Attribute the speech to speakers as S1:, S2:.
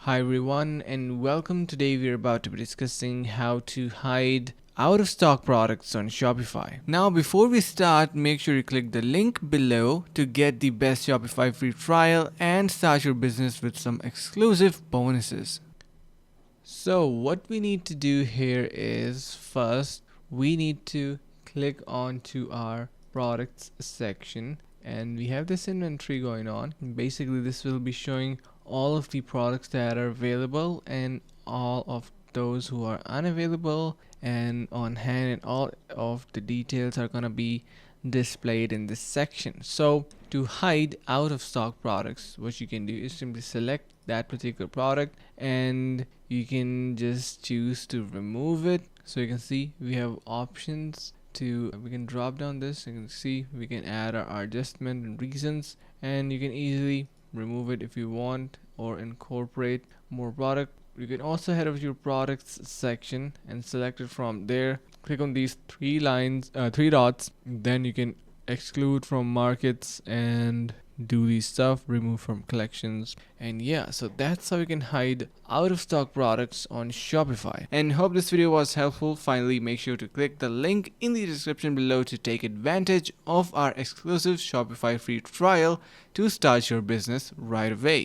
S1: Hi everyone and welcome. Today we're about to be discussing how to hide out of stock products on Shopify. Now before we start, make sure you click the link below to get the best Shopify free trial and start your business with some exclusive bonuses. So what we need to do here is first we need to click onto our products section and we have this inventory going on. Basically this will be showing all of the products that are available and all of those who are unavailable and on hand, and all of the details are gonna be displayed in this section. So to hide out of stock products, what you can do is simply select that particular product and you can just choose to remove it. So you can see we have options to, we can drop down this, you can see we can add our adjustment and reasons, and you can easily remove it if you want or incorporate more product. You can also head over to your products section and select it from there. Click on these three dots, then you can exclude from markets and do these stuff, remove from collections, and yeah, so that's how you can hide out of stock products on Shopify. And hope this video was helpful. Finally, make sure to click the link in the description below to take advantage of our exclusive Shopify free trial to start your business right away.